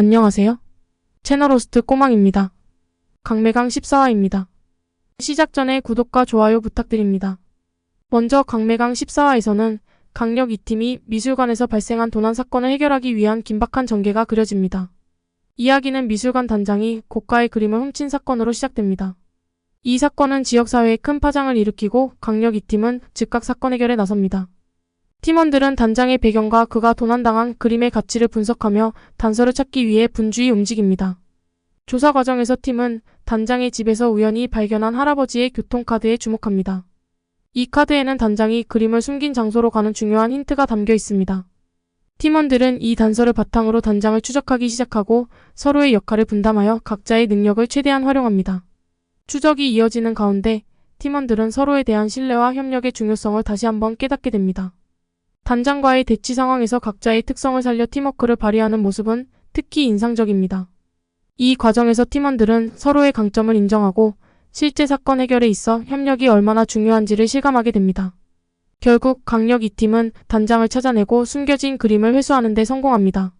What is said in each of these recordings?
안녕하세요. 채널 호스트 꼬망입니다. 강매강 14화입니다. 시작 전에 구독과 좋아요 부탁드립니다. 먼저 강매강 14화에서는 강력 2팀이 미술관에서 발생한 도난 사건을 해결하기 위한 긴박한 전개가 그려집니다. 이야기는 미술관 단장이 고가의 그림을 훔친 사건으로 시작됩니다. 이 사건은 지역사회에 큰 파장을 일으키고 강력 2팀은 즉각 사건 해결에 나섭니다. 팀원들은 단장의 배경과 그가 도난당한 그림의 가치를 분석하며 단서를 찾기 위해 분주히 움직입니다. 조사 과정에서 팀은 단장의 집에서 우연히 발견한 할아버지의 교통카드에 주목합니다. 이 카드에는 단장이 그림을 숨긴 장소로 가는 중요한 힌트가 담겨 있습니다. 팀원들은 이 단서를 바탕으로 단장을 추적하기 시작하고 서로의 역할을 분담하여 각자의 능력을 최대한 활용합니다. 추적이 이어지는 가운데 팀원들은 서로에 대한 신뢰와 협력의 중요성을 다시 한번 깨닫게 됩니다. 단장과의 대치 상황에서 각자의 특성을 살려 팀워크를 발휘하는 모습은 특히 인상적입니다. 이 과정에서 팀원들은 서로의 강점을 인정하고 실제 사건 해결에 있어 협력이 얼마나 중요한지를 실감하게 됩니다. 결국 강력 2팀은 단장을 찾아내고 숨겨진 그림을 회수하는 데 성공합니다.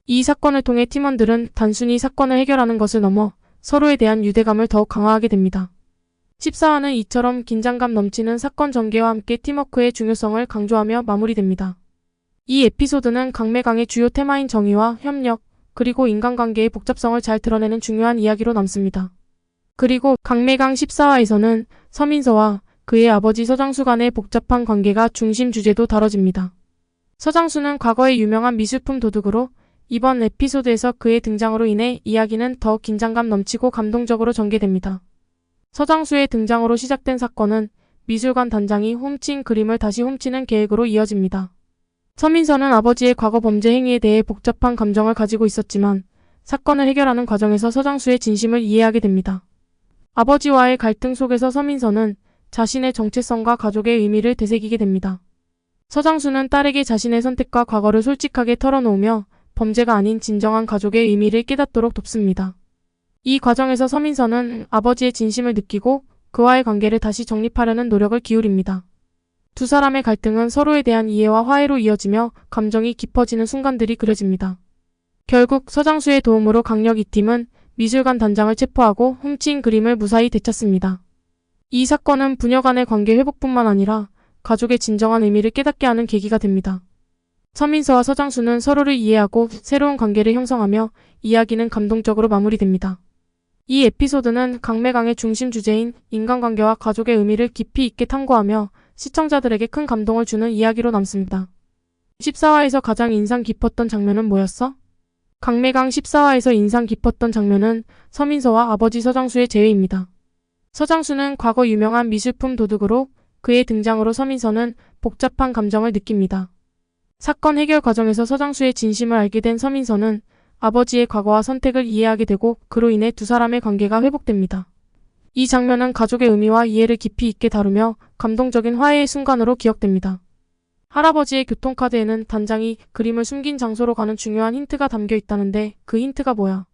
이 사건을 통해 팀원들은 단순히 사건을 해결하는 것을 넘어 서로에 대한 유대감을 더욱 강화하게 됩니다. 14화는 이처럼 긴장감 넘치는 사건 전개와 함께 팀워크의 중요성을 강조하며 마무리됩니다. 이 에피소드는 강매강의 주요 테마인 정의와 협력, 그리고 인간관계의 복잡성을 잘 드러내는 중요한 이야기로 남습니다. 그리고 강매강 14화에서는 서민서와 그의 아버지 서장수 간의 복잡한 관계가 중심 주제도 다뤄집니다. 서장수는 과거의 유명한 미술품 도둑으로 이번 에피소드에서 그의 등장으로 인해 이야기는 더 긴장감 넘치고 감동적으로 전개됩니다. 서장수의 등장으로 시작된 사건은 미술관 단장이 훔친 그림을 다시 훔치는 계획으로 이어집니다. 서민서는 아버지의 과거 범죄 행위에 대해 복잡한 감정을 가지고 있었지만 사건을 해결하는 과정에서 서장수의 진심을 이해하게 됩니다. 아버지와의 갈등 속에서 서민서는 자신의 정체성과 가족의 의미를 되새기게 됩니다. 서장수는 딸에게 자신의 선택과 과거를 솔직하게 털어놓으며 범죄가 아닌 진정한 가족의 의미를 깨닫도록 돕습니다. 이 과정에서 서민서는 아버지의 진심을 느끼고 그와의 관계를 다시 정립하려는 노력을 기울입니다. 두 사람의 갈등은 서로에 대한 이해와 화해로 이어지며 감정이 깊어지는 순간들이 그려집니다. 결국 서장수의 도움으로 강력 2팀은 미술관 단장을 체포하고 훔친 그림을 무사히 되찾습니다. 이 사건은 부녀 간의 관계 회복뿐만 아니라 가족의 진정한 의미를 깨닫게 하는 계기가 됩니다. 서민서와 서장수는 서로를 이해하고 새로운 관계를 형성하며 이야기는 감동적으로 마무리됩니다. 이 에피소드는 강매강의 중심 주제인 인간관계와 가족의 의미를 깊이 있게 탐구하며 시청자들에게 큰 감동을 주는 이야기로 남습니다. 14화에서 가장 인상 깊었던 장면은 뭐였어? 강매강 14화에서 인상 깊었던 장면은 서민서와 아버지 서장수의 재회입니다. 서장수는 과거 유명한 미술품 도둑으로 그의 등장으로 서민서는 복잡한 감정을 느낍니다. 사건 해결 과정에서 서장수의 진심을 알게 된 서민서는 아버지의 과거와 선택을 이해하게 되고 그로 인해 두 사람의 관계가 회복됩니다. 이 장면은 가족의 의미와 이해를 깊이 있게 다루며 감동적인 화해의 순간으로 기억됩니다. 할아버지의 교통카드에는 단장이 그림을 숨긴 장소로 가는 중요한 힌트가 담겨 있다는데 그 힌트가 뭐야?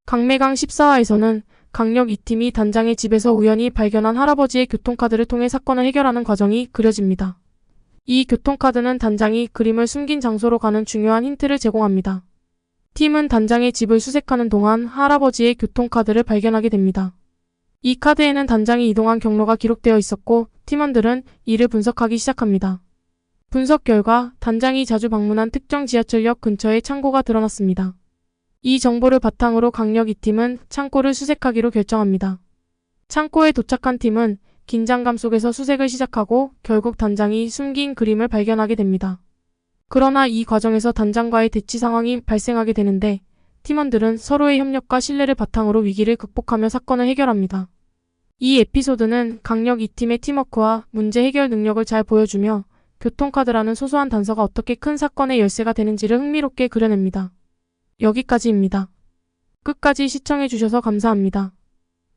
강매강 14화에서는 강력 2팀이 단장의 집에서 우연히 발견한 할아버지의 교통카드를 통해 사건을 해결하는 과정이 그려집니다. 이 교통카드는 단장이 그림을 숨긴 장소로 가는 중요한 힌트를 제공합니다. 팀은 단장의 집을 수색하는 동안 할아버지의 교통카드를 발견하게 됩니다. 이 카드에는 단장이 이동한 경로가 기록되어 있었고 팀원들은 이를 분석하기 시작합니다. 분석 결과 단장이 자주 방문한 특정 지하철역 근처의 창고가 드러났습니다. 이 정보를 바탕으로 강력 2팀은 창고를 수색하기로 결정합니다. 창고에 도착한 팀은 긴장감 속에서 수색을 시작하고 결국 단장이 숨긴 그림을 발견하게 됩니다. 그러나 이 과정에서 단장과의 대치 상황이 발생하게 되는데 팀원들은 서로의 협력과 신뢰를 바탕으로 위기를 극복하며 사건을 해결합니다. 이 에피소드는 강력 2팀의 팀워크와 문제 해결 능력을 잘 보여주며 교통카드라는 소소한 단서가 어떻게 큰 사건의 열쇠가 되는지를 흥미롭게 그려냅니다. 여기까지입니다. 끝까지 시청해주셔서 감사합니다.